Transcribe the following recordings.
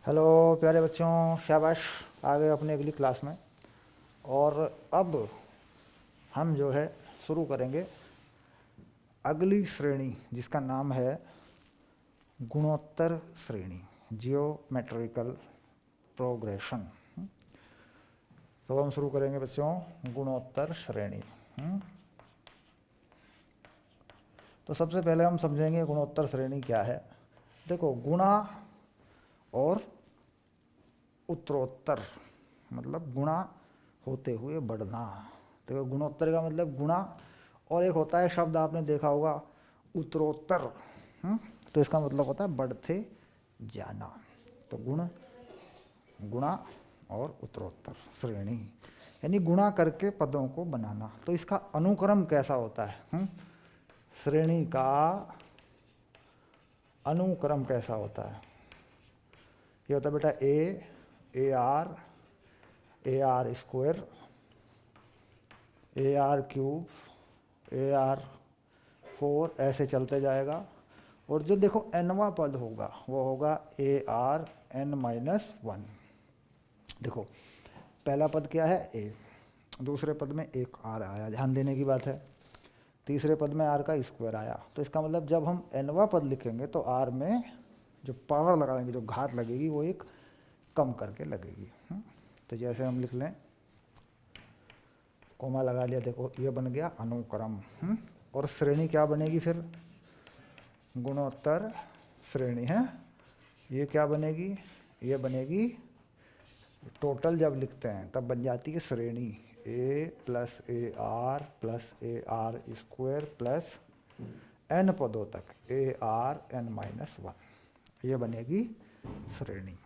Hello प्यारे बच्चों, शाबाश, आ गए अपने अगली क्लास में। और अब हम जो है शुरू करेंगे अगली श्रेणी जिसका नाम है गुणोत्तर श्रेणी, जियोमेट्रिकल प्रोग्रेशन। तो हम शुरू करेंगे बच्चों गुणोत्तर श्रेणी। तो सबसे पहले हम समझेंगे गुणोत्तर श्रेणी क्या है। देखो, गुणा और उत्तरोत्तर मतलब गुणा होते हुए बढ़ना। देखो, गुणोत्तर का मतलब गुणा, और एक होता है शब्द आपने देखा होगा उत्तरोत्तर। तो इसका मतलब होता है बढ़ते जाना। तो गुणा और उत्तरोत्तर श्रेणी यानी गुणा करके पदों को बनाना। तो इसका अनुक्रम कैसा होता है? श्रेणी का अनुक्रम कैसा होता है? ये होता है बेटा ए R square, A are cube, A R 4, ऐसे चलते जाएगा। और जो देखो एनवा पद होगा वो होगा ए आर एन माइनस 1। देखो, पहला पद क्या है? ए, दूसरे पद में एक आर आया, ध्यान देने की बात है। तीसरे पद में आर का स्क्वायर आया। तो इसका मतलब जब हम एनवा पद लिखेंगे तो आर में जो पावर लगाएंगे, जो घात लगेगी, वो एक कम करके लगेगी। तो जैसे हम लिख लें, कोमा लगा लिया, देखो ये बन गया अनुक्रम। और श्रेणी क्या बनेगी फिर? गुणोत्तर श्रेणी है। ये क्या बनेगी? ये बनेगी, टोटल जब लिखते हैं तब बन जाती है श्रेणी A plus A R square plus N पदों तक ए आर एन माइनस 1। ये बनेगी श्रेणी।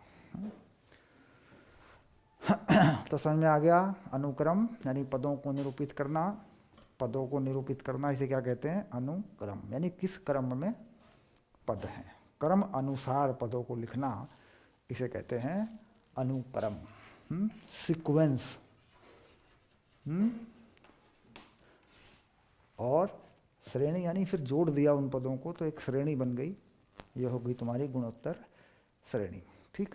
तो समझ में आ गया? अनुक्रम यानी पदों को निरूपित करना। पदों को निरूपित करना इसे क्या कहते हैं? अनुक्रम, यानी किस क्रम में पद हैं, क्रम अनुसार पदों को लिखना, इसे कहते हैं अनुक्रम, सीक्वेंस। और श्रेणी यानी फिर जोड़ दिया उन पदों को तो एक श्रेणी बन गई। यह हो गई तुम्हारी गुणोत्तर श्रेणी। ठीक,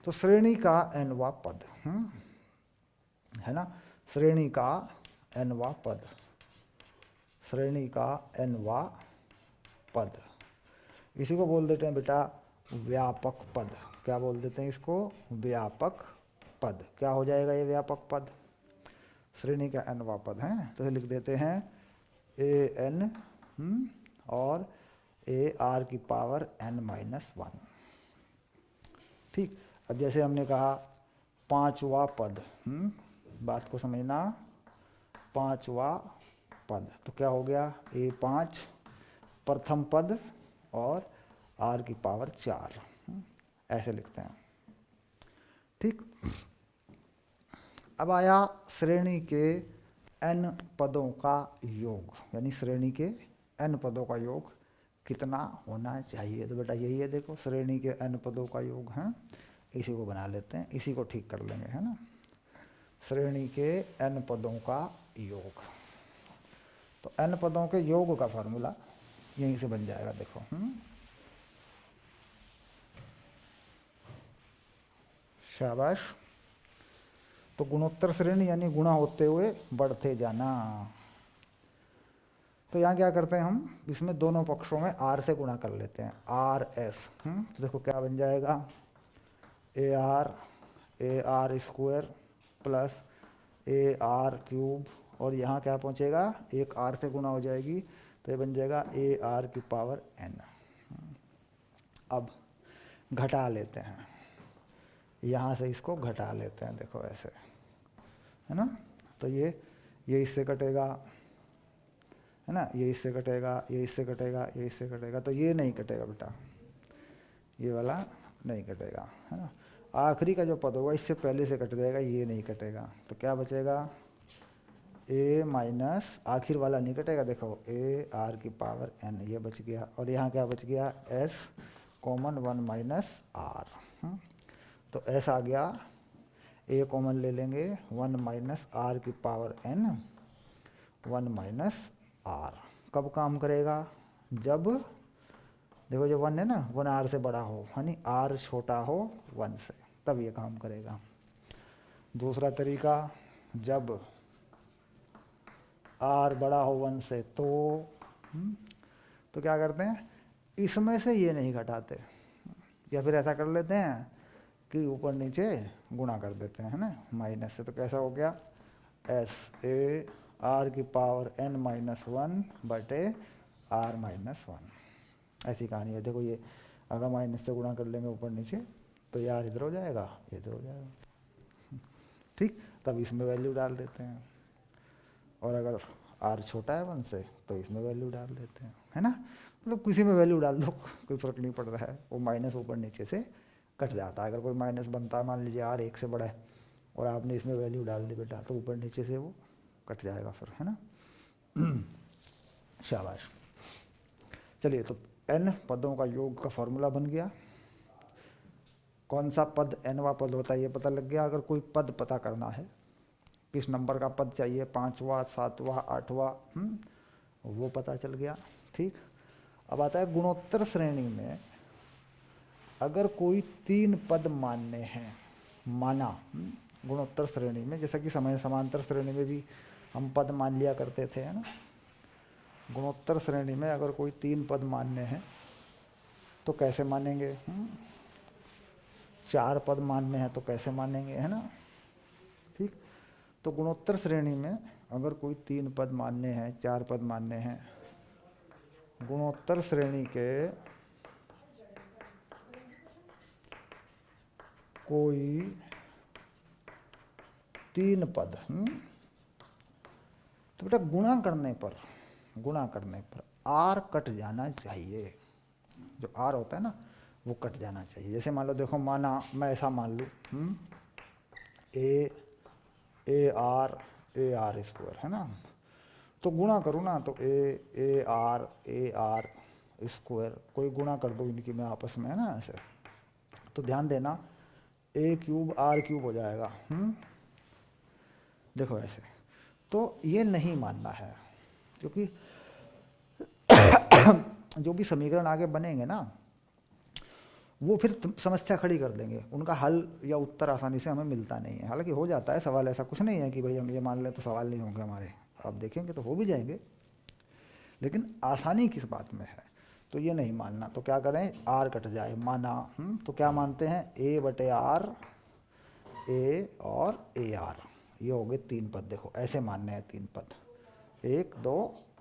तो श्रेणी का एनवा पद है ना, श्रेणी का एनवा पद, श्रेणी का एनवा पद, इसी को बोल देते हैं बेटा व्यापक पद। क्या बोल देते हैं इसको? व्यापक पद। क्या हो जाएगा ये व्यापक पद? श्रेणी का एनवा पद है, तो लिख देते हैं ए एन और ए आर की पावर एन माइनस 1। ठीक, अब जैसे हमने कहा पांचवा पद, बात को समझना, पांचवा पद तो क्या हो गया? ए 5 प्रथम पद और आर की पावर 4, ऐसे लिखते हैं। ठीक, अब आया श्रेणी के n पदों का योग, यानी श्रेणी के n पदों का योग कितना होना चाहिए। तो बेटा यही है, देखो श्रेणी के n पदों का योग है, इसी को बना लेते हैं, इसी को ठीक कर लेंगे, है ना। श्रेणी के n पदों का योग, तो n पदों के योग का फॉर्मूला यहीं से बन जाएगा। देखो शाबाश। तो गुणोत्तर श्रेणी यानी गुणा होते हुए बढ़ते जाना। तो यहाँ क्या करते हैं हम, इसमें दोनों पक्षों में आर से गुणा कर लेते हैं, आर एस। तो देखो क्या बन जाएगा, ए R square plus A are cube, और यहाँ क्या पहुँचेगा, एक आर से गुणा हो जाएगी तो ये बन जाएगा ए आर की पावर एन। अब घटा लेते हैं, यहाँ से इसको घटा लेते हैं, देखो ऐसे, है ना। तो ये इससे कटेगा, है ना, ये इससे कटेगा, ये इससे कटेगा, ये इससे कटेगा, तो ये नहीं कटेगा बेटा, ये वाला नहीं कटेगा, है ना। आखिरी का जो पद होगा इससे पहले से कट जाएगा, ये नहीं कटेगा। तो क्या बचेगा, ए माइनस, आखिर वाला नहीं कटेगा, देखो ए आर की पावर एन, ये बच गया। और यहाँ क्या बच गया, एस कॉमन 1 माइनस आर। तो एस आ गया, ए कॉमन ले लेंगे, 1 माइनस आर की पावर एन, 1 माइनस आर। कब काम करेगा, जब देखो जो 1 है ना, 1 r से बड़ा हो, यानी r छोटा हो 1 से, तब ये काम करेगा। दूसरा तरीका, जब r बड़ा हो 1 से तो क्या करते हैं, इसमें से ये नहीं घटाते, या फिर ऐसा कर लेते हैं कि ऊपर नीचे गुणा कर देते हैं, है ना, माइनस से। तो कैसा हो गया, एस ए आर की पावर n माइनस 1 बटे r माइनस 1, ऐसी कहानी है। देखो ये अगर माइनस से गुणा कर लेंगे ऊपर नीचे तो ये r इधर हो जाएगा, ये इधर हो जाएगा, ठीक। तब इसमें वैल्यू डाल देते हैं, और अगर r छोटा है 1 से तो इसमें वैल्यू डाल देते हैं, है ना। मतलब किसी में वैल्यू डाल दो, कोई फर्क नहीं पड़ रहा है, वो माइनस ऊपर नीचे से कट जाता है। अगर कोई माइनस बनता है, मान लीजिए r 1 से बड़ा है और आपने इसमें वैल्यू डाल दी बेटा, तो ऊपर नीचे से वो कट जाएगा फिर, है ना। शाबाश। चलिए, तो n पदों का योग का फॉर्मूला बन गया। कौन सा पद nवा पद होता है ये पता लग गया। अगर कोई पद पता करना है, किस नंबर का पद चाहिए, 5वां 7वां 8वां, वो पता चल गया, ठीक। अब आता है गुणोत्तर श्रेणी में अगर कोई 3 पद मान्य हैं, माना गुणोत्तर श्रेणी में, जैसा कि समय समांतर श्रेणी में भी हम पद मान लिया करते थे, है ना। गुणोत्तर श्रेणी में अगर कोई 3 पद मान्य हैं तो कैसे मानेंगे, 4 पद मान्य हैं तो कैसे मानेंगे, है ना, ठीक। तो गुणोत्तर श्रेणी में अगर कोई 3 पद मान्य हैं, 4 पद मान्य हैं, गुणोत्तर श्रेणी के कोई 3 पद, तो बेटा गुणा करने पर r कट जाना चाहिए। जो r होता है ना वो कट जाना चाहिए। जैसे मान लो, देखो माना मैं ऐसा मान लूँ, ए आर स्क्वायर, है ना। तो गुणा करूँ ना, तो ए आर स्क्वायर, कोई गुणा कर दो इनकी मैं आपस में, है ना, ऐसे। तो ध्यान देना, ए क्यूब आर क्यूब हो जाएगा, देखो ऐसे। तो ये नहीं मानना है, क्योंकि जो भी समीकरण आगे बनेंगे ना वो फिर समस्या खड़ी कर देंगे, उनका हल या उत्तर आसानी से हमें मिलता नहीं है। हालांकि हो जाता है सवाल, ऐसा कुछ नहीं है कि भाई हम ये मान लें तो सवाल नहीं होंगे हमारे, आप देखेंगे तो हो भी जाएंगे, लेकिन आसानी किस बात में है, तो ये नहीं मानना। तो क्या करें, आर कट जाए, माना, तो क्या मानते हैं, ए बटे आर, ए और ए आर, ये हो गए 3 पद। देखो ऐसे मानने हैं 3 पद, 1 2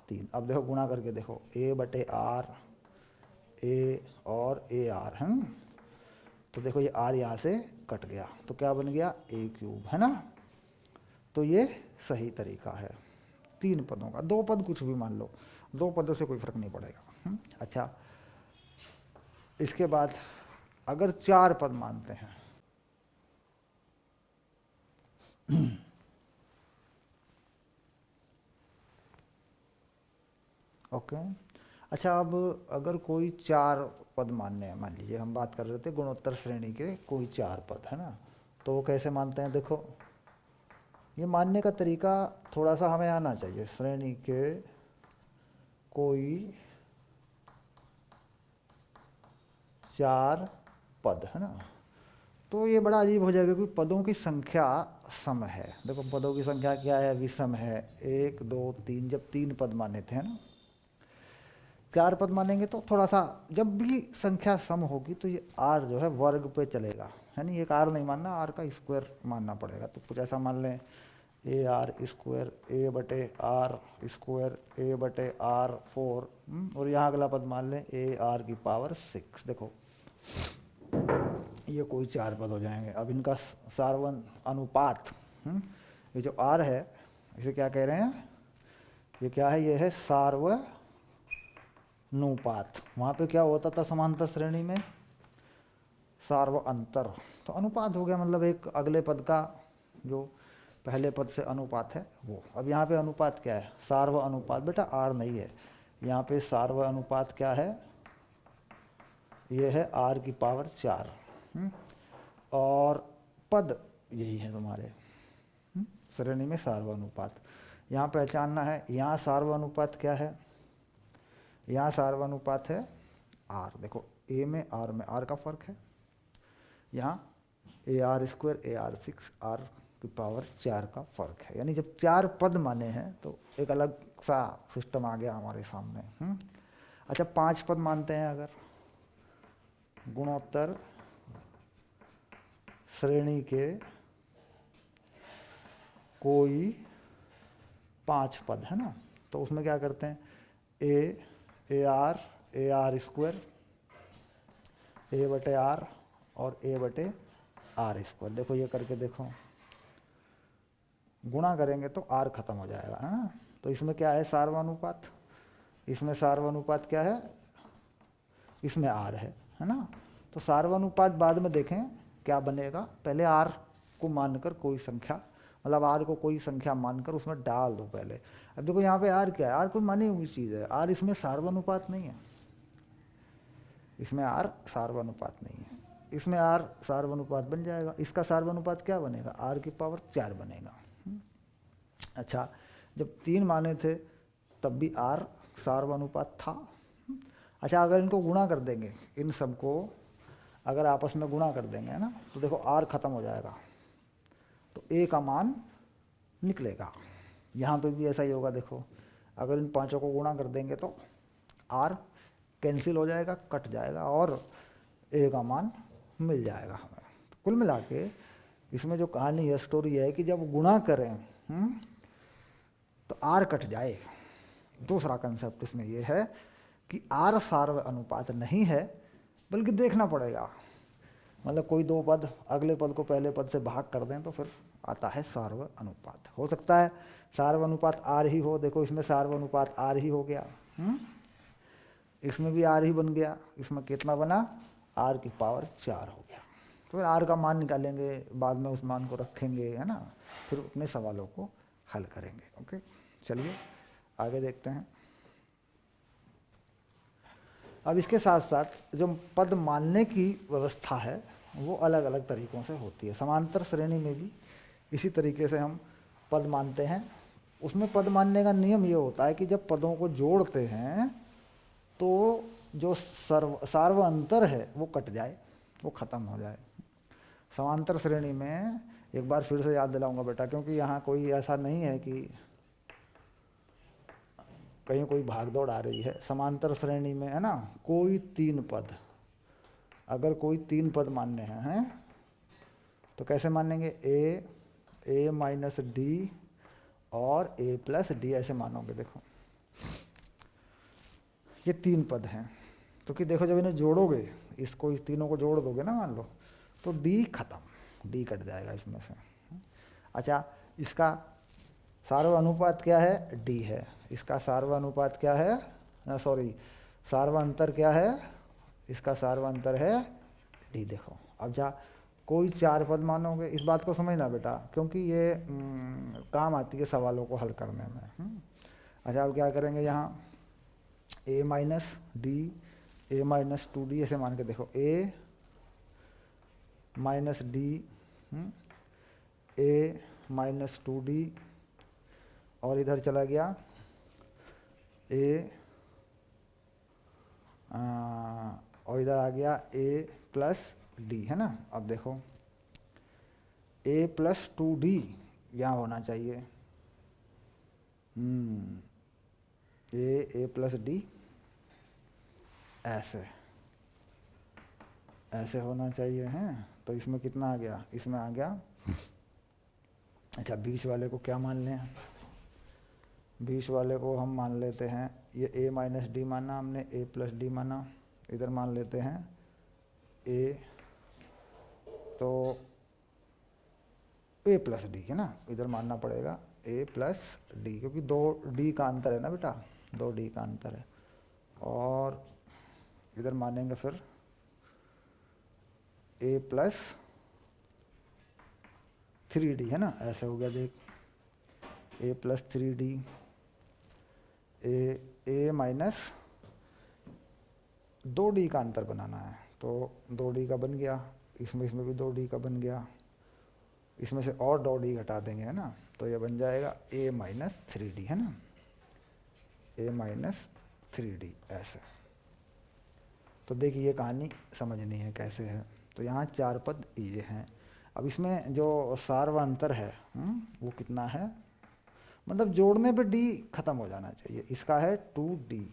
3। अब देखो गुणा करके देखो, ए बटे आर, ए और ए आर, है। तो देखो ये आर यहाँ से कट गया, तो क्या बन गया, ए क्यूब, है ना। तो ये सही तरीका है 3 पदों का। 2 पद कुछ भी मान लो, 2 पदों से कोई फर्क नहीं पड़ेगा। अच्छा, इसके बाद अगर 4 पद मानते हैं, ओके। अच्छा, अब अगर कोई 4 पद मानने हैं, मान लीजिए हम बात कर रहे थे गुणोत्तर श्रेणी के कोई 4 पद, है ना, तो वो कैसे मानते हैं। देखो ये मानने का तरीका थोड़ा सा हमें आना चाहिए। श्रेणी के कोई 4 पद, है ना, तो ये बड़ा अजीब हो जाएगा क्योंकि पदों की संख्या सम है। देखो पदों की संख्या क्या है, विषम है, 1 2 3, जब 3 पद माने थे, है ना। 4 पद मानेंगे तो थोड़ा सा, जब भी संख्या सम होगी तो ये r जो है वर्ग पे चलेगा, है नहीं, एक r नहीं मानना, r का स्क्वायर मानना पड़ेगा। तो कुछ ऐसा मान लें, ए आर स्क्वायर, ए बटे आर स्क्वायर, ए बटे आर 4, और यहाँ अगला पद मान लें ए आर की पावर 6। देखो ये कोई 4 पद हो जाएंगे। अब इनका सार्वन अनुपात, ये जो r है इसे क्या कह रहे हैं, ये क्या है, ये है सार्वनुपात। वहाँ पे क्या होता था समांतर श्रेणी में, सार्व अंतर, तो अनुपात हो गया, मतलब एक अगले पद का जो पहले पद से अनुपात है वो। अब यहाँ पे अनुपात क्या है, सार्व अनुपात, बेटा r नहीं है यहाँ पे, सार्व अनुपात क्या है, ये है r की पावर 4, और पद यही है तुम्हारे श्रेणी में सार्व अनुपात। यहाँ पहचानना है, यहाँ सार्व अनुपात क्या है, यहाँ सार्व अनुपात है आर। देखो ए में आर का फर्क है, यहाँ A R square A R 6 R की पावर 4 का फर्क है। यानी जब 4 पद माने हैं तो एक अलग सा सिस्टम आ गया हमारे सामने। अच्छा 5 पद मानते हैं अगर, गुणोत्तर श्रेणी के कोई 5 पद है ना, तो उसमें क्या करते हैं, ए आर स्क्वायर ए बटे आर और ए बटे आर स्क्वायर। देखो ये करके देखो, गुणा करेंगे तो आर खत्म हो जाएगा, है ना। तो इसमें क्या है, सार्वनुपात, इसमें सार्वनुपात क्या है, इसमें आर है ना। तो सार्वनुपात बाद में देखें क्या बनेगा, पहले आर को मानकर कोई संख्या, मतलब आर को कोई संख्या मानकर उसमें डाल दो पहले। अब देखो यहाँ पे आर क्या है, आर कोई मानी हुई चीज़ है, आर इसमें सार्वनुपात नहीं है, इसमें आर सार्वनुपात नहीं है, इसमें आर सार्वनुपात बन जाएगा। इसका सार्वनुपात क्या बनेगा, आर की पावर 4 बनेगा। अच्छा जब 3 माने थे तब भी आर सार्वनुपात था। अच्छा अगर इनको गुणा कर देंगे, इन सबको अगर आपस में गुणा कर देंगे, है ना, तो देखो आर खत्म हो जाएगा, तो ए का मान निकलेगा। यहाँ पे भी ऐसा ही होगा। देखो अगर इन पांचों को गुणा कर देंगे तो आर कैंसिल हो जाएगा, कट जाएगा और ए का मान मिल जाएगा हमें। कुल मिला के इसमें जो कहानी है, स्टोरी है कि जब गुणा करें तो आर कट जाए। दूसरा कंसेप्ट इसमें यह है कि आर सार्व अनुपात नहीं है, बल्कि देखना पड़ेगा, मतलब कोई 2 पद अगले पद को पहले पद से भाग कर दें तो फिर आता है सार्व अनुपात। हो सकता है सार्व अनुपात आर ही हो, देखो इसमें सार्व अनुपात आर ही हो गया, इसमें भी आर ही बन गया, इसमें कितना बना, आर की पावर 4 हो गया। तो फिर आर का मान निकालेंगे, बाद में उस मान को रखेंगे, है ना, फिर अपने सवालों को हल करेंगे। ओके चलिए आगे देखते हैं। अब इसके साथ साथ जो पद मानने की व्यवस्था है वो अलग अलग तरीक़ों से होती है। समांतर श्रेणी में भी इसी तरीके से हम पद मानते हैं। उसमें पद मानने का नियम ये होता है कि जब पदों को जोड़ते हैं तो जो सार्व अंतर है वो कट जाए, वो ख़त्म हो जाए। समांतर श्रेणी में एक बार फिर से याद दिलाऊंगा बेटा, क्योंकि यहाँ कोई ऐसा नहीं है कि कहीं कोई भागदौड़ आ रही है। समांतर श्रेणी में है ना, कोई 3 पद, अगर कोई 3 पद मानने हैं तो कैसे मानेंगे, ए माइनस डी और ए प्लस डी ऐसे मानोगे। देखो ये 3 पद हैं, तो कि देखो जब इन्हें जोड़ोगे, इसको इस तीनों को जोड़ दोगे ना मान लो, तो डी खत्म, डी कट जाएगा इसमें से। अच्छा इसका सार्व अनुपात क्या है, डी है, इसका सार्व अनुपात क्या है, सार्व अंतर क्या है, इसका सार्व अंतर है डी। देखो अब जा कोई 4 पद मानोगे, इस बात को समझना बेटा, क्योंकि ये काम आती है सवालों को हल करने में। अच्छा अब क्या करेंगे, यहाँ ए माइनस डी, ए माइनस 2d ऐसे मान के देखो, ए माइनस डी, ए माइनस 2d और इधर चला गया ए और इधर आ गया ए प्लस डी, है ना। अब देखो ए प्लस 2d यहाँ होना चाहिए, ए प्लस डी ऐसे होना चाहिए, हैं। तो इसमें कितना आ गया, इसमें आ गया। अच्छा बीच वाले को क्या मान लें, बीच वाले को हम मान लेते हैं, ये ए माइनस डी माना हमने, ए प्लस डी माना, इधर मान लेते हैं ए, तो ए प्लस डी, है ना, इधर मानना पड़ेगा ए प्लस डी, क्योंकि 2 डी का अंतर है ना बेटा, 2 डी का अंतर है। और इधर मानेंगे फिर ए प्लस 3d, है ना, ऐसे हो गया। देख ए प्लस 3d, ए माइनस 2d का अंतर बनाना है, तो 2d का बन गया, इसमें भी 2d का बन गया, इसमें से और 2d घटा देंगे, है ना, तो ये बन जाएगा a माइनस 3d, है ना, a माइनस 3d ऐसे। तो देखिए ये कहानी समझनी है कैसे है। तो यहाँ 4 पद ये हैं। अब इसमें जो सार्वंतर है वो कितना है, मतलब जोड़ने पे डी खत्म हो जाना चाहिए। इसका है 2d,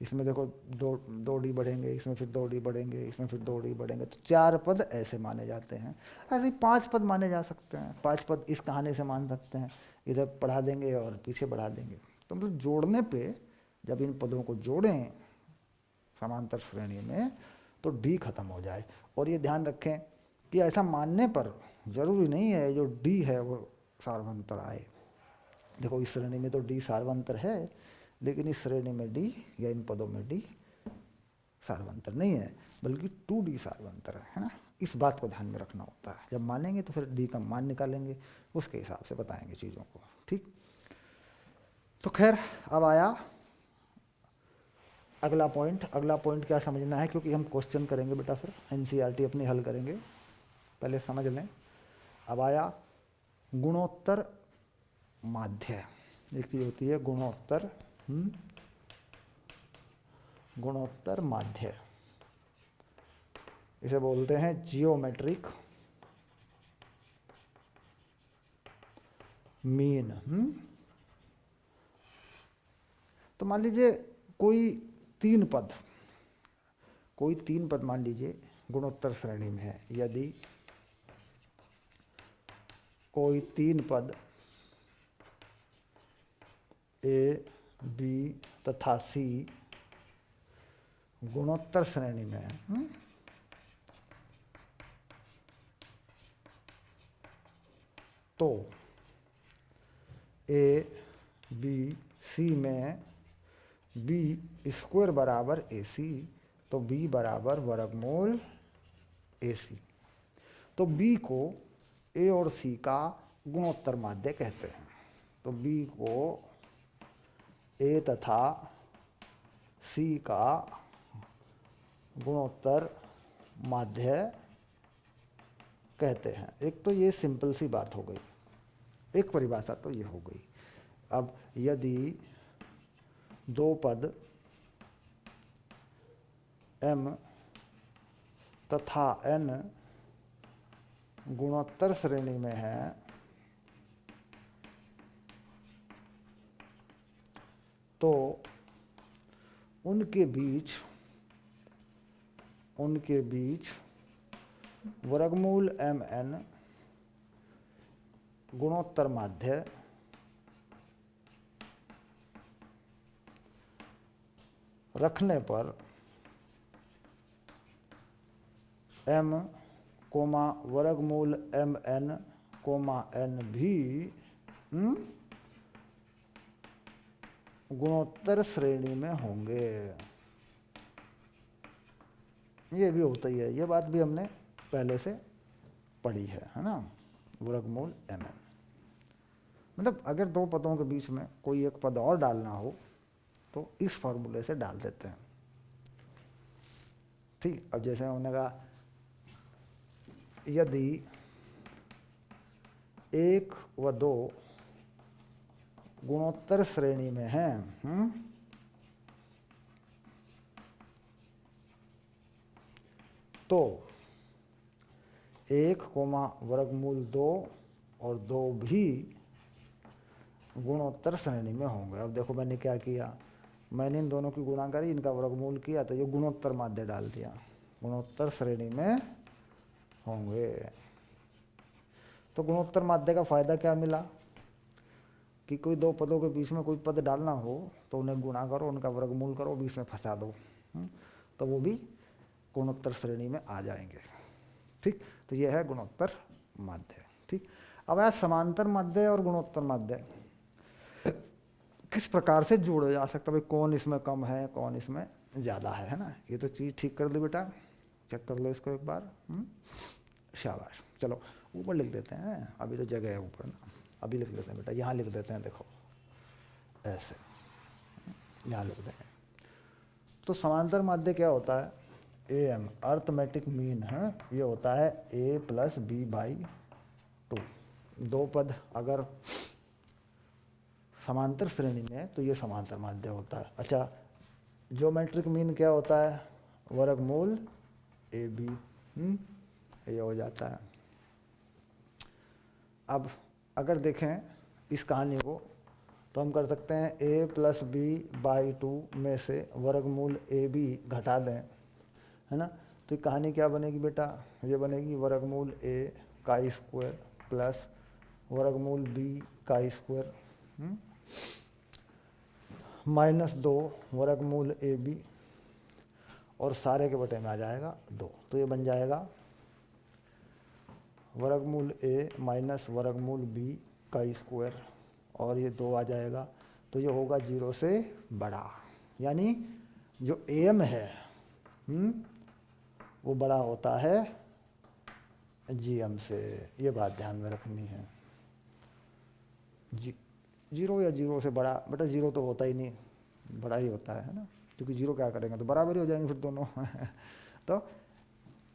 इसमें देखो दो 2d बढ़ेंगे, इसमें फिर 2d बढ़ेंगे, इसमें फिर 2d बढ़ेंगे, तो 4 पद ऐसे माने जाते हैं। ऐसे ही 5 पद माने जा सकते हैं, 5 पद इस कहानी से मान सकते हैं, इधर बढ़ा देंगे और पीछे बढ़ा देंगे। तो मतलब जोड़ने पे जब इन पदों को जोड़ें समांतर श्रेणी में तो डी खत्म हो जाए। और ये ध्यान रखें कि ऐसा मानने पर जरूरी नहीं है जो डी है वो सार्वंतर आए। देखो इस श्रेणी में तो डी सार्वंतर है, लेकिन इस श्रेणी में डी या इन पदों में डी सार्वंतर नहीं है, बल्कि 2d सार्वंतर है ना। इस बात को ध्यान में रखना होता है। जब मानेंगे तो फिर डी का मान निकालेंगे, उसके हिसाब से बताएंगे चीज़ों को, ठीक। तो खैर अब आया अगला पॉइंट। अगला पॉइंट क्या समझना है, क्योंकि हम क्वेश्चन करेंगे बेटा, फिर एनसीईआरटी अपनी हल करेंगे, पहले समझ लें। अब आया गुणोत्तर माध्य। एक चीज होती है गुणोत्तर, गुणोत्तर माध्य, इसे बोलते हैं जियोमेट्रिक मीन। तो मान लीजिए कोई 3 पद मान लीजिए गुणोत्तर श्रेणी में है। यदि कोई 3 पद ए, बी तथा सी गुणोत्तर श्रेणी में है, तो ए बी सी में बी स्क्वायर बराबर ए सी, तो बी बराबर वर्गमूल ए सी। तो बी को ए और सी का गुणोत्तर माध्य कहते हैं। तो बी को ए तथा सी का गुणोत्तर माध्य कहते हैं। एक तो ये सिंपल सी बात हो गई, एक परिभाषा तो ये हो गई। अब यदि 2 पद m तथा n गुणोत्तर श्रेणी में है, तो उनके बीच वर्गमूल mn गुणोत्तर माध्य रखने पर m वर्गमूल mn n भी गुणोत्तर श्रेणी में होंगे। ये भी होता ही है, ये बात भी हमने पहले से पढ़ी है ना। वर्गमूल mn मतलब अगर 2 पदों के बीच में कोई एक पद और डालना हो तो इस फॉर्मूले से डाल देते हैं, ठीक। अब जैसे हमने कहा यदि 1 व 2 गुणोत्तर श्रेणी में हैं, तो 1 वर्गमूल 2 और 2 भी गुणोत्तर श्रेणी में होंगे। अब देखो मैंने क्या किया, मैंने इन दोनों की गुणा करी, इनका वर्गमूल किया, तो ये गुणोत्तर माध्य डाल दिया, गुणोत्तर श्रेणी में होंगे। तो गुणोत्तर माध्य का फायदा क्या मिला कि कोई 2 पदों के बीच में कोई पद डालना हो तो उन्हें गुणा करो, उनका वर्गमूल करो, बीच में फंसा दो, तो वो भी गुणोत्तर श्रेणी में आ जाएंगे, ठीक। तो यह है गुणोत्तर माध्य, ठीक। अब आया समांतर माध्य और गुणोत्तर माध्य किस प्रकार से जोड़ा जा सकता है, भाई कौन इसमें कम है कौन इसमें ज़्यादा है ना। ये तो चीज़ ठीक कर लो बेटा, चेक कर लो इसको एक बार, शाबाश। चलो ऊपर लिख देते हैं, अभी तो जगह है ऊपर ना, अभी लिख देते हैं बेटा, यहाँ लिख देते हैं, देखो ऐसे यहाँ लिख देंगे। तो समांतर माध्य क्या होता है, AM अर्थमेटिक मीन है, ये होता है A + B/2। 2 पद अगर समांतर श्रेणी में है तो ये समांतर माध्य होता है। अच्छा ज्योमेट्रिक मीन क्या होता है? वर्गमूल ए बी। ये हो जाता है। अब अगर देखें इस कहानी को तो हम कर सकते हैं a प्लस बी बाई 2 में से वर्गमूल ए बी घटा दें, है ना। तो ये कहानी क्या बनेगी बेटा? ये बनेगी वर्गमूल a का स्क्वायर प्लस वर्गमूल b का स्क्वायर -2 वर्गमूल ए बी, और सारे के बटे में आ जाएगा 2। तो ये बन जाएगा वर्गमूल a माइनस वर्गमूल b का स्क्वायर, और ये 2 आ जाएगा। तो ये होगा 0 से बड़ा, यानी जो am है वो बड़ा होता है gm से। ये बात ध्यान में रखनी है। 0 या 0 से बड़ा, बेटा 0 तो होता ही नहीं, बड़ा ही होता है ना, क्योंकि 0 क्या करेंगे तो बराबर ही हो जाएंगे फिर दोनों। तो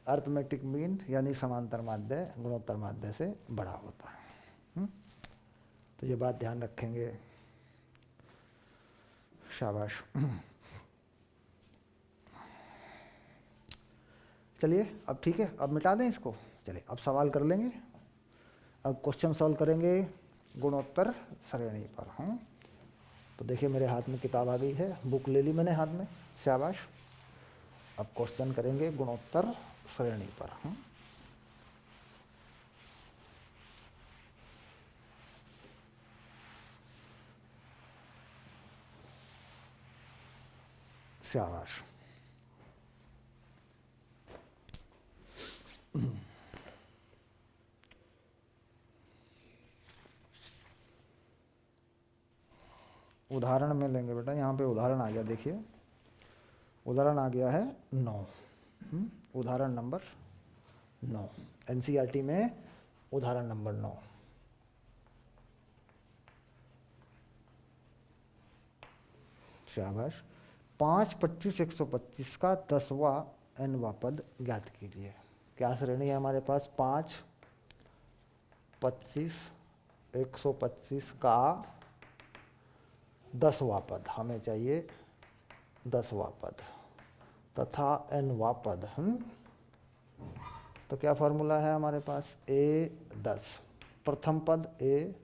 अर्थमेटिक मीन यानी समांतर माध्य गुणोत्तर माध्य से बड़ा होता है। तो ये बात ध्यान रखेंगे। शाबाश। चलिए अब ठीक है, अब मिटा दें इसको। चलिए अब सवाल कर लेंगे, अब क्वेश्चन सॉल्व करेंगे गुणोत्तर श्रेणी पर। तो देखिए मेरे हाथ में किताब आ गई है, बुक ले ली मैंने हाथ में, शाबाश। अब क्वेश्चन करेंगे गुणोत्तर श्रेणी पर। शाबाश। उदाहरण में लेंगे बेटा, यहाँ पे उदाहरण आ गया, देखिए उदाहरण आ गया है 9। उदाहरण नंबर 9 एनसीईआरटी में उदाहरण नंबर 9। शाबाश। 5, 25, 125 का 10वां nवां पद ज्ञात कीजिए। क्या श्रेणी है हमारे पास? 5, 25, 125 का 10वां पद हमें चाहिए, 10वां पद तथा nवां पद। तो क्या फार्मूला है हमारे पास? a 10, प्रथम पद a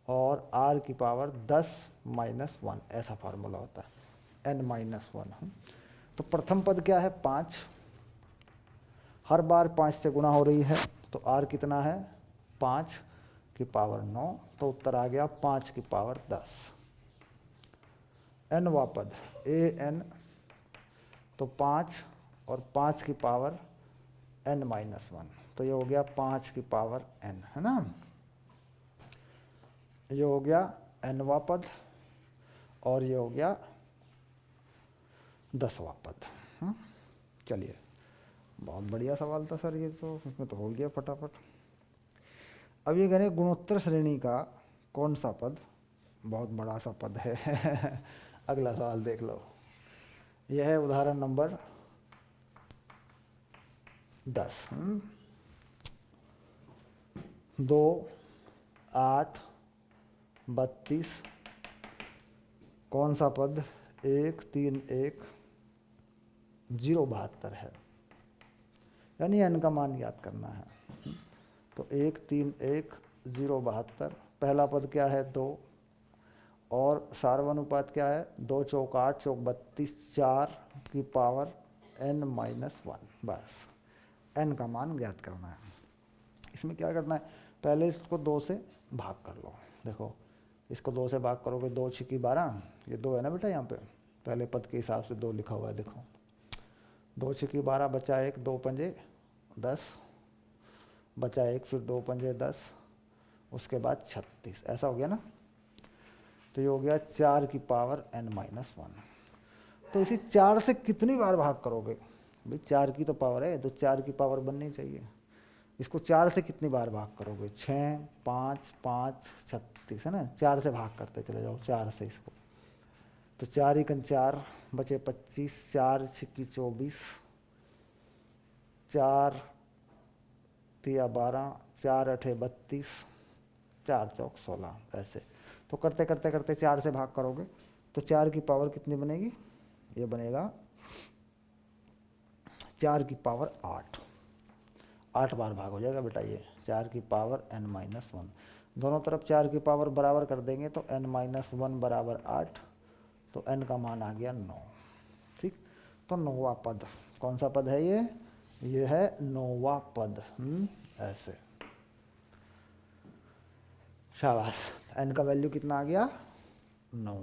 और r की पावर 10 माइनस 1, ऐसा फार्मूला होता है, n माइनस 1। तो प्रथम पद क्या है? 5, हर बार 5 से गुणा हो रही है, तो r कितना है? 5 की पावर 9, तो उत्तर आ गया 5 की पावर 10। nवां पद an, तो 5 और 5 की पावर n माइनस 1, तो ये हो गया 5 की पावर n, है ना। ये हो गया nवां पद और ये हो गया 10वां पद। चलिए बहुत बढ़िया सवाल था सर ये, तो इसमें तो हो गया फटाफट। अब ये कह रहे गुणोत्तर श्रेणी का कौन सा पद बहुत बड़ा सा पद है? अगला सवाल देख लो, यह है उदाहरण नंबर 10। 2, 8, 32, कौन सा पद? 1, 3, 1, 0, 72 है, यानी n का मान याद करना है। तो 1, 3, 1, 0, 72, पहला पद क्या है? 2, और सार्वनुपात क्या है? 2 चौक 8 चौक 32, 4 की पावर n माइनस 1, बस n का मान ज्ञात करना है। इसमें क्या करना है? पहले इसको 2 से भाग कर लो। देखो इसको 2 से भाग करोगे, 2 छिकी 12, ये 2 है ना बेटा, यहाँ पे पहले पद के हिसाब से 2 लिखा हुआ है। देखो 2 छिकी 12, बचा 1, 2 पंजे 10, बचा 1, फिर 2 पंजे 10, उसके बाद 36, ऐसा हो गया ना। तो ये हो गया 4 की पावर n माइनस 1। तो इसी 4 से कितनी बार भाग करोगे भाई? 4 की तो पावर है, तो 4 की पावर बननी चाहिए। इसको 4 से कितनी बार भाग करोगे? 6, 5, 5, 36, है ना। 4 से भाग करते चले जाओ, 4 से इसको। तो 4 एकन 4, बचे 25, 4 छिक्की 24, 4 तिया 12, 4 अठे 32, 4 चौक 16, ऐसे। तो करते करते करते 4 से भाग करोगे तो 4 की पावर कितनी बनेगी? ये बनेगा 4 की पावर 8, 8 बार भाग हो जाएगा बेटा ये, 4 की पावर n-1। दोनों तरफ 4 की पावर बराबर कर देंगे तो n-1 बराबर 8, तो n का मान आ गया 9। ठीक, तो 9वां पद कौन सा पद है ये है 9वां पद। ऐसे, शाबाश। n का वैल्यू कितना आ गया 9।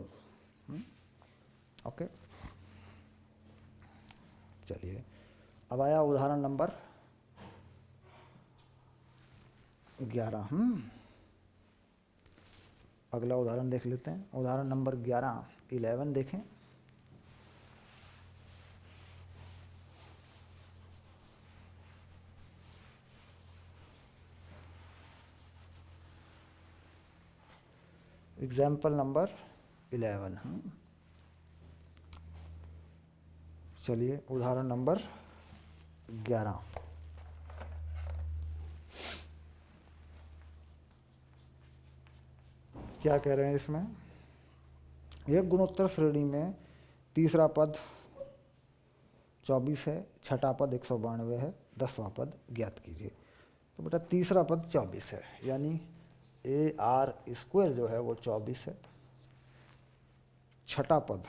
ओके, चलिए अब आया उदाहरण नंबर 11। अगला उदाहरण देख लेते हैं, उदाहरण नंबर 11 देखें। Example number 11। चलिए उदाहरण नंबर 11। क्या कह रहे हैं इसमें, एक गुणोत्तर श्रेणी में तीसरा पद 24 है, छठा पद 192 है, 10वां पद ज्ञात कीजिए। तो बेटा तीसरा पद 24 है, यानी AR² जो है वो 24 है। छठा पद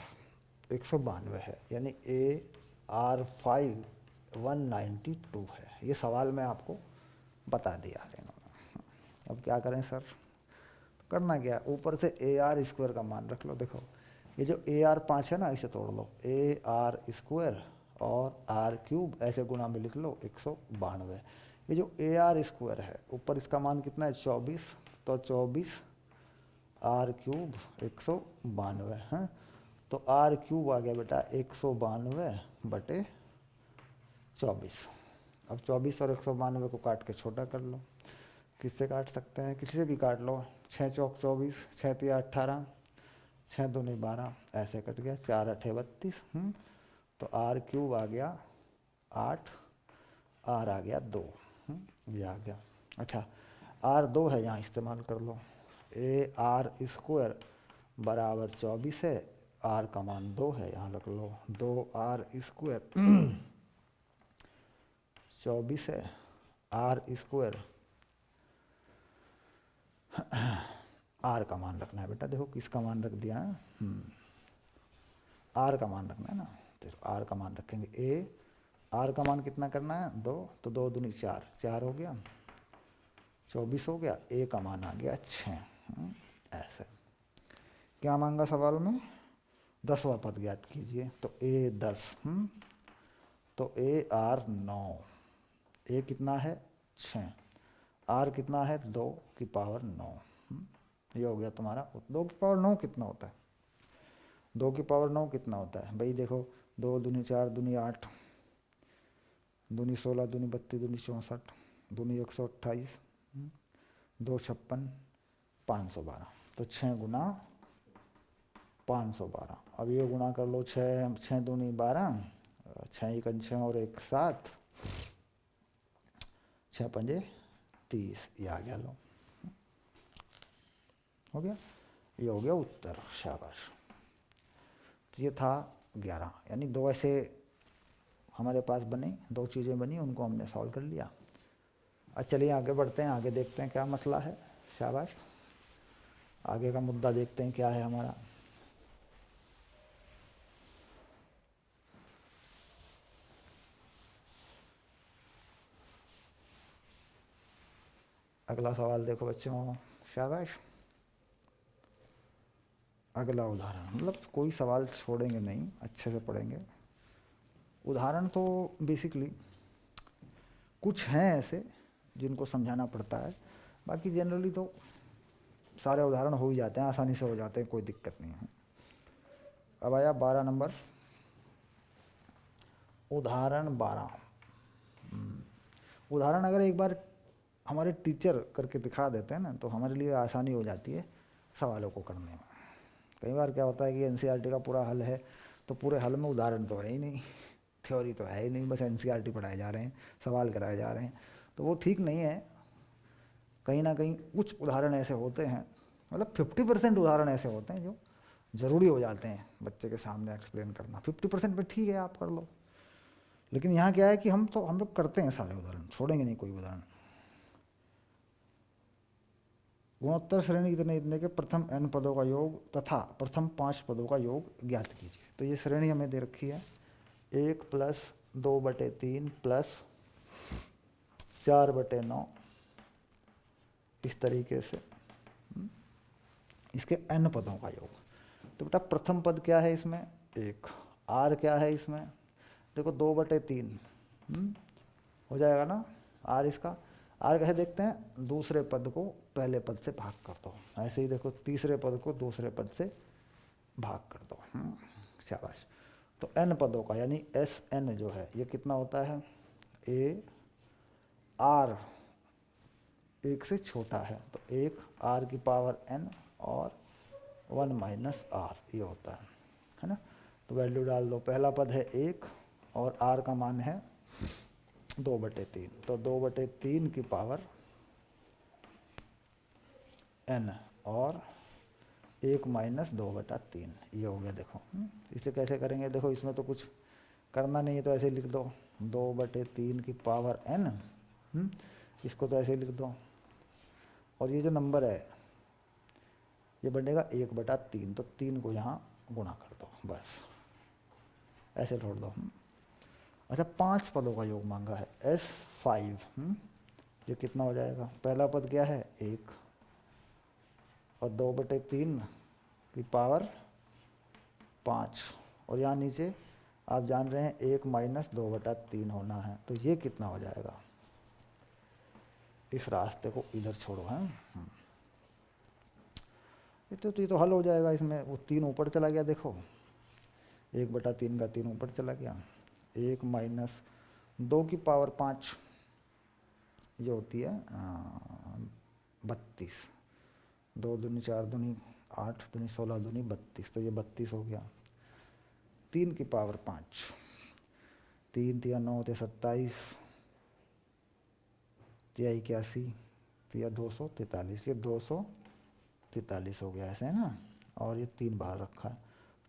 192 है, यानी AR5 192 है। ये सवाल में आपको बता दिया है इन्होंने। अब क्या करें सर, करना क्या, ऊपर से AR² का मान रख लो। देखो ये जो AR5 है ना, इसे तोड़ लो, AR² और R³ ऐसे गुणा में लिख लो 192। ये जो AR² है ऊपर इसका मान कितना है 24, तो 24 R³ 192 है, तो R³ आ गया बेटा 192 बटे 24। अब 24 और 192 को काट के छोटा कर लो। किससे काट सकते हैं, किसी से भी काट लो। 6 चौक 24, 6 तिया 18, 6 दूनी 12, ऐसे कट गया। 4 अठे 32। तो R³ आ गया 8, R आ गया 2। ये आ गया। अच्छा R 2 है, यहाँ इस्तेमाल कर लो। AR² बराबर 24 है, R का मान 2 है, यहाँ रख लो। 2R² 24 है, R² R का मान रखना है बेटा। देखो किसका मान रख दिया है, R का मान रखना है ना, तो R का मान रखेंगे। R का मान कितना करना है 2, तो 2 दूनी 4, 4 हो गया, 24 हो गया। A का मान आ गया 6। ऐसे क्या मांगा सवाल में, 10वां पद ज्ञात कीजिए। तो A 10, तो AR 9, A कितना है 6, R कितना है 2 की पावर 9। ये हो गया तुम्हारा। 2 की पावर 9 कितना होता है, 2 की पावर 9 कितना होता है भाई, देखो 2 दूनी 4, दूनी 8, दूनी 16, दूनी 32, दूनी 64, दूनी 128, 2 56, 512। तो 6 गुना 512। अब ये गुणा कर लो, 6 दूनी 12, 6 1 6 और 1 7, 6 पंजे 30। ये आ गया, लो हो गया। ये हो गया उत्तर, शाबाश। तो ये था 11, यानी 2 ऐसे हमारे पास बने, 2 चीज़ें बनी, उनको हमने सॉल्व कर लिया। अब चलिए आगे बढ़ते हैं, आगे देखते हैं क्या मसला है। शाबाश, आगे का मुद्दा देखते हैं क्या है हमारा। अगला सवाल देखो बच्चों, शाबाश। अगला उदाहरण, मतलब कोई सवाल छोड़ेंगे नहीं, अच्छे से पढ़ेंगे। उदाहरण तो बेसिकली कुछ हैं ऐसे जिनको समझाना पड़ता है, बाकी जनरली तो सारे उदाहरण हो ही जाते हैं, आसानी से हो जाते हैं, कोई दिक्कत नहीं है। अब आया 12 नंबर, उदाहरण 12। उदाहरण अगर एक बार हमारे टीचर करके दिखा देते हैं ना, तो हमारे लिए आसानी हो जाती है सवालों को करने में। कई बार क्या होता है कि एनसीईआरटी का पूरा हल है, तो पूरे हल में उदाहरण तो है ही नहीं, थ्योरी तो है ही नहीं, बस एनसीईआरटी पढ़ाए जा रहे हैं, सवाल कराए जा रहे हैं, तो वो ठीक नहीं है। कहीं ना कहीं कुछ उदाहरण ऐसे होते हैं, मतलब 50% उदाहरण ऐसे होते हैं जो ज़रूरी हो जाते हैं बच्चे के सामने एक्सप्लेन करना। 50% में ठीक है आप कर लो, लेकिन यहाँ क्या है कि हम लोग करते हैं सारे उदाहरण, छोड़ेंगे नहीं कोई उदाहरण। गुणोत्तर श्रेणी इतने इतने के प्रथम n पदों का योग तथा प्रथम 5 पदों का योग ज्ञात कीजिए। तो ये श्रेणी हमें दे रखी है 1 + 2/3 + 4/9 इस तरीके से इसके n पदों का योग। तो बेटा प्रथम पद क्या है इसमें 1, r क्या है इसमें देखो 2/3 हो जाएगा ना r। इसका r कैसे देखते हैं, दूसरे पद को पहले पद से भाग कर दो, ऐसे ही देखो तीसरे पद को दूसरे पद से भाग कर दो। शाबाश। तो n पदों का यानी Sn जो है ये कितना होता है a r 1 से छोटा है, तो 1 r की पावर n और 1 - r ये होता है ना। तो वैल्यू डाल दो, पहला पद है 1 और r का मान है 2/3, तो 2/3 की पावर n और 1 - 2/3 ये हो गया। देखो इसे कैसे करेंगे, देखो इसमें तो कुछ करना नहीं है, तो ऐसे लिख दो 2/3 की पावर n, इसको तो ऐसे लिख दो, और ये जो नंबर है ये बनेगा 1/3, तो 3 को यहाँ गुणा कर दो, बस ऐसे छोड़ दो। अच्छा 5 पदों का योग मांगा है S5, ये कितना हो जाएगा, पहला पद क्या है 1 और 2/3 की पावर 5, और यहाँ नीचे आप जान रहे हैं 1 - 2/3 होना है, तो ये कितना हो जाएगा, इस रास्ते को इधर छोड़ो है। ये तो हल हो जाएगा इसमें, वो 3 ऊपर चला गया, देखो 1/3 का 3 ऊपर चला गया, 1 - 2 की पावर 5 ये होती है 32, 2 दूनी 4 दूनी 8 दूनी 16 दूनी 32, तो ये 32 हो गया। 3 की पावर 5, 3 × 9 = 27, 3 × 81, 3 × 243, ये 243 हो गया ऐसे है ना, और ये 3 बाहर रखा है।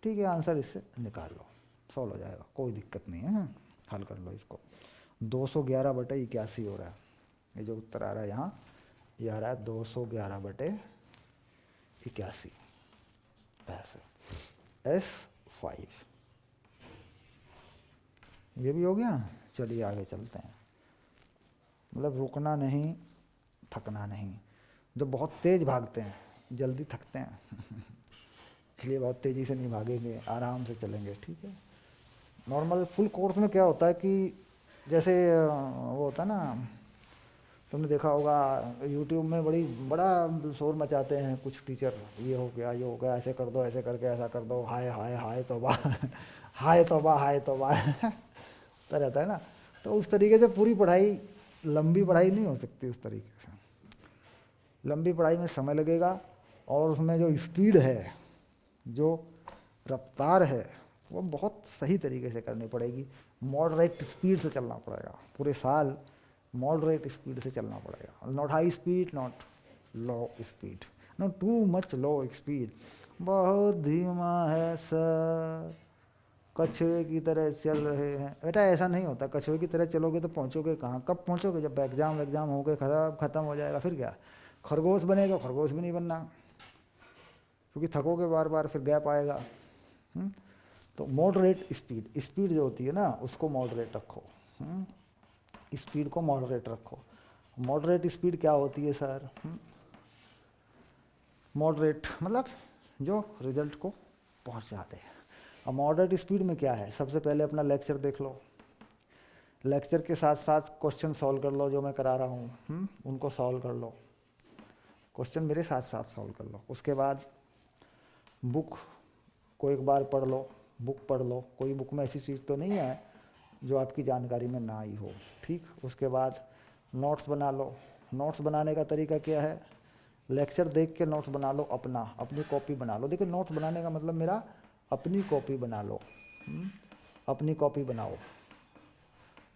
ठीक है, आंसर इससे निकाल लो, सॉल्व हो जाएगा, कोई दिक्कत नहीं है, हल कर लो इसको। 211/81 हो रहा है, ये जो उत्तर आ रहा है यहाँ ये आ रहा है 211/81 ऐसे। S5 ये भी हो गया। चलिए आगे चलते हैं। मतलब रुकना नहीं, थकना नहीं। जो बहुत तेज भागते हैं जल्दी थकते हैं इसलिए बहुत तेज़ी से नहीं भागेंगे, आराम से चलेंगे, ठीक है। नॉर्मल फुल कोर्स में क्या होता है कि जैसे वो होता है ना, तुमने देखा होगा यूट्यूब में बड़ा शोर मचाते हैं कुछ टीचर, ये हो गया ऐसे कर दो, ऐसे करके ऐसा कर दो, हाय हाय हाय तौबा हाय तौबा हाय तौबा तो रहता है ना। तो उस तरीके से पूरी पढ़ाई, लंबी पढ़ाई नहीं हो सकती उस तरीके से। लंबी पढ़ाई में समय लगेगा, और उसमें जो स्पीड है, जो रफ्तार है, वो बहुत सही तरीके से करनी पड़ेगी। मॉडरेट स्पीड से चलना पड़ेगा पूरे साल, मॉडरेट स्पीड से चलना पड़ेगा। Not high speed, not low speed, not too much low speed. बहुत धीमा है सर, कछुए की तरह चल रहे हैं। बेटा ऐसा नहीं होता, कछुए की तरह चलोगे तो पहुँचोगे कहाँ, कब पहुँचोगे, जब एग्ज़ाम हो गए ख़त्म हो जाएगा, फिर क्या खरगोश बने, तो खरगोश भी नहीं बनना, क्योंकि थकोगे बार बार, फिर गैप आएगा। तो मॉडरेट स्पीड जो होती है ना, उसको मॉडरेट रखो, स्पीड को मॉडरेट रखो। मॉडरेट स्पीड क्या होती है सर, मॉडरेट मतलब जो रिजल्ट को पहुंचा दे। अब मॉडरेट स्पीड में क्या है, सबसे पहले अपना लेक्चर देख लो, लेक्चर के साथ साथ क्वेश्चन सॉल्व कर लो, जो मैं करा रहा हूँ उनको सॉल्व कर लो, क्वेश्चन मेरे साथ साथ सॉल्व कर लो। उसके बाद बुक को एक बार पढ़ लो, बुक पढ़ लो, कोई बुक में ऐसी चीज़ तो नहीं है जो आपकी जानकारी में ना आई हो, ठीक। उसके बाद नोट्स बना लो। नोट्स बनाने का तरीका क्या है, लेक्चर देख के नोट्स बना लो, अपनी कॉपी बना लो। देखिए नोट्स बनाने का मतलब मेरा अपनी कॉपी बना लो, अपनी कॉपी बनाओ।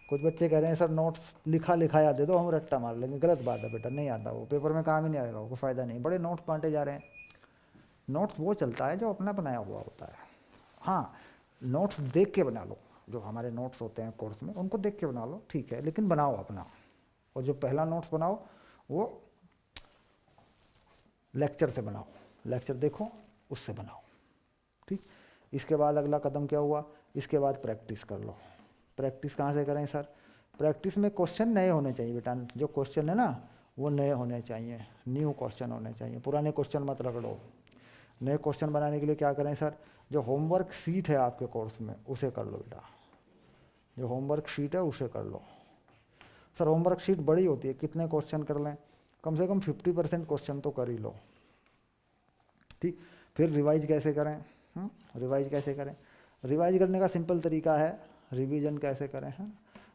कुछ बच्चे कह रहे हैं सर नोट्स लिखाया दे दो, हम रट्टा मार लेंगे। गलत बात है बेटा, नहीं आता, वो पेपर में काम ही नहीं आएगा, वो फ़ायदा नहीं। बड़े नोट्स बांटे जा रहे हैं, नोट्स वो चलता है जो अपना बनाया हुआ होता है। हाँ, नोट्स देख के बना लो, जो हमारे नोट्स होते हैं कोर्स में उनको देख के बना लो, ठीक है, लेकिन बनाओ अपना। और जो पहला नोट्स बनाओ वो लेक्चर से बनाओ, लेक्चर देखो उससे बनाओ, ठीक। इसके बाद अगला कदम क्या हुआ, इसके बाद प्रैक्टिस कर लो। प्रैक्टिस कहाँ से करें सर? प्रैक्टिस में क्वेश्चन नए होने चाहिए बेटा, जो क्वेश्चन है ना वो नए होने चाहिए, न्यू क्वेश्चन होने चाहिए, पुराने क्वेश्चन मत रगड़ो। नए क्वेश्चन बनाने के लिए क्या करें सर? जो होमवर्क शीट है आपके कोर्स में उसे कर लो बेटा, जो होमवर्क शीट है उसे कर लो। सर होमवर्क शीट बड़ी होती है, कितने क्वेश्चन कर लें? कम से कम 50% क्वेश्चन तो कर ही लो, ठीक। फिर रिवाइज कैसे करें? रिवाइज कैसे करें? रिवाइज करने का सिंपल तरीका है, रिवीजन कैसे करें?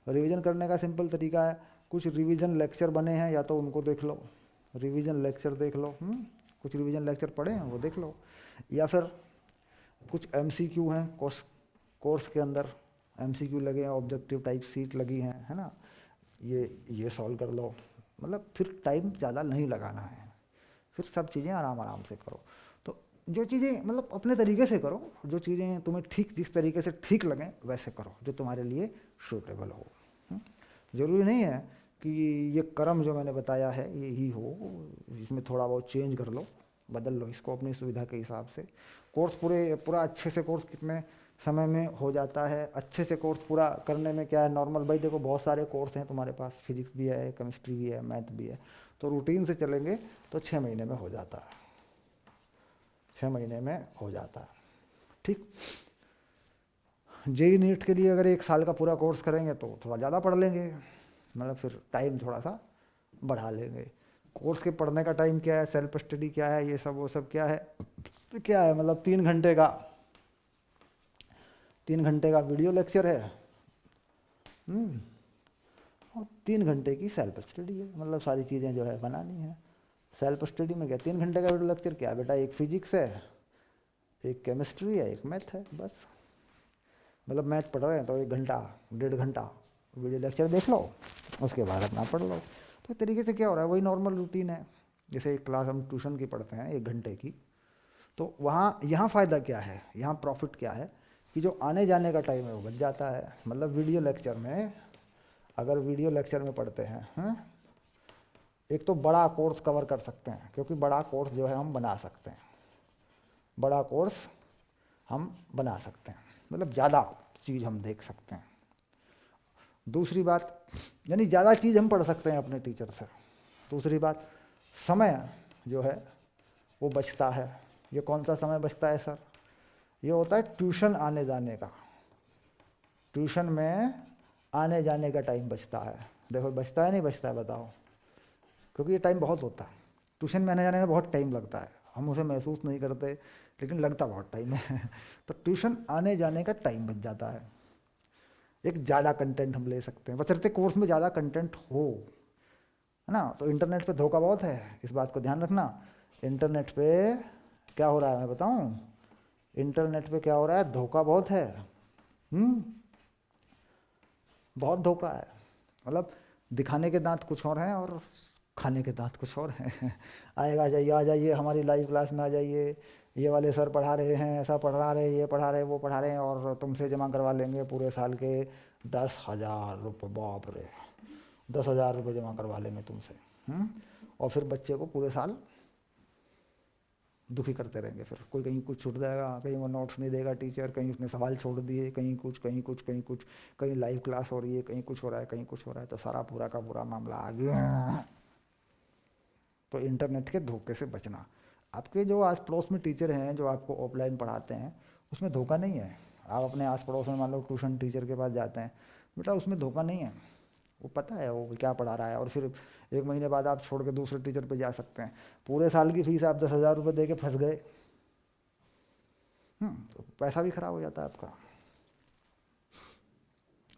रिवीजन करने का सिंपल तरीका है, कुछ रिवीजन लेक्चर बने हैं या तो उनको देख लो, रिवीजन लेक्चर देख लो, कुछ रिवीजन लेक्चर पढ़े हैं वो देख लो, या फिर कुछ MCQ हैं कोर्स के अंदर, MCQ लगे हैं, ऑब्जेक्टिव टाइप सीट लगी हैं, है ना, ये सॉल्व कर लो। मतलब फिर टाइम ज़्यादा नहीं लगाना है, फिर सब चीज़ें आराम आराम से करो। तो जो चीज़ें मतलब अपने तरीके से करो, जो चीज़ें तुम्हें ठीक जिस तरीके से ठीक लगें वैसे करो, जो तुम्हारे लिए सूटेबल हो। ज़रूरी नहीं है कि ये क्रम जो मैंने बताया है ये ही हो, इसमें थोड़ा बहुत चेंज कर लो, बदल लो इसको अपनी सुविधा के हिसाब से। कोर्स पूरा अच्छे से कोर्स कितने समय में हो जाता है? अच्छे से कोर्स पूरा करने में क्या है, नॉर्मल भाई देखो बहुत सारे कोर्स हैं तुम्हारे पास, फिजिक्स भी है, केमिस्ट्री भी है, मैथ भी है, तो रूटीन से चलेंगे तो 6 महीने में हो जाता है, 6 महीने में हो जाता है, ठीक। JEE नीट के लिए अगर 1 साल का पूरा कोर्स करेंगे तो थोड़ा ज़्यादा पढ़ लेंगे, मतलब फिर टाइम थोड़ा सा बढ़ा लेंगे। कोर्स के पढ़ने का टाइम क्या है, सेल्फ स्टडी क्या है, ये सब वो सब क्या है, तो क्या है मतलब 3 घंटे का वीडियो लेक्चर है, और 3 घंटे की सेल्फ स्टडी है, मतलब सारी चीज़ें जो है बनानी है। सेल्फ स्टडी में क्या 3 घंटे का वीडियो लेक्चर क्या है बेटा, एक फिजिक्स है, एक केमिस्ट्री है, एक मैथ है, बस। मतलब मैथ पढ़ रहे हैं तो 1 घंटा 1.5 घंटा वीडियो लेक्चर देख लो, उसके बाद अपना पढ़ लो। तो तरीके से क्या हो रहा है, वही नॉर्मल रूटीन है। जैसे एक क्लास हम ट्यूशन की पढ़ते हैं 1 घंटे की, तो यहाँ फ़ायदा क्या है, यहाँ प्रॉफिट क्या है कि जो आने जाने का टाइम है वो बच जाता है। मतलब वीडियो लेक्चर में, अगर वीडियो लेक्चर में पढ़ते हैं, एक तो बड़ा कोर्स कवर कर सकते हैं, क्योंकि बड़ा कोर्स जो है हम बना सकते हैं, बड़ा कोर्स हम बना सकते हैं, मतलब ज़्यादा चीज़ हम देख सकते हैं। दूसरी बात, यानी ज़्यादा चीज़ हम पढ़ सकते हैं अपने टीचर से। दूसरी बात, समय जो है वो बचता है। ये कौन सा समय बचता है सर? ये होता है ट्यूशन आने जाने का, ट्यूशन में आने जाने का टाइम बचता है। देखो बचता है नहीं बचता है बताओ? क्योंकि ये टाइम बहुत होता है, ट्यूशन में आने जाने में बहुत टाइम लगता है, हम उसे महसूस नहीं करते लेकिन लगता बहुत टाइम है। तो ट्यूशन आने जाने का टाइम बच जाता है। एक ज़्यादा कंटेंट हम ले सकते हैं, बशर्ते कोर्स में ज़्यादा कंटेंट हो, है ना। तो इंटरनेट पे धोखा बहुत है, इस बात को ध्यान रखना। इंटरनेट पे क्या हो रहा है मैं बताऊं? इंटरनेट पे क्या हो रहा है, धोखा बहुत है, बहुत धोखा है। मतलब दिखाने के दांत कुछ और हैं और खाने के दांत कुछ और हैं। आएगा जाइए, आ जाइए हमारी लाइव क्लास में आ जाइए, ये वाले सर पढ़ा रहे हैं, ऐसा पढ़ा रहे, ये पढ़ा रहे, वो पढ़ा रहे हैं, और तुमसे जमा करवा लेंगे पूरे साल के 10,000 रुपये। बाप रे, 10,000 रुपये जमा करवा लेंगे तुमसे, और फिर बच्चे को पूरे साल दुखी करते रहेंगे। फिर कोई कहीं कुछ छूट जाएगा, कहीं वो नोट्स नहीं देगा टीचर, कहीं उसने सवाल छोड़ दिए, कहीं कुछ कहीं कुछ कहीं कुछ, कहीं लाइव क्लास हो रही है, कहीं कुछ हो रहा है, कहीं कुछ हो रहा है, तो सारा पूरा का पूरा मामला आ गया। तो इंटरनेट के धोखे से बचना। आपके जो आस पड़ोस में टीचर हैं जो आपको ऑफलाइन पढ़ाते हैं उसमें धोखा नहीं है। आप अपने आस पड़ोस में मान लो ट्यूशन टीचर के पास जाते हैं, बेटा उसमें धोखा नहीं है, वो पता है वो क्या पढ़ा रहा है, और फिर 1 महीने बाद आप छोड़ के दूसरे टीचर पे जा सकते हैं। पूरे साल की फीस आप 10,000 रुपये दे के फंस गए, तो पैसा भी खराब हो जाता है आपका।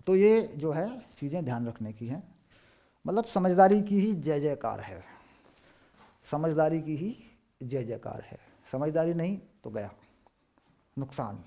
तो ये जो है चीज़ें ध्यान रखने की हैं, मतलब समझदारी की ही जय जयकार है, समझदारी की ही जय जयकार है। समझदारी नहीं तो गया नुकसान।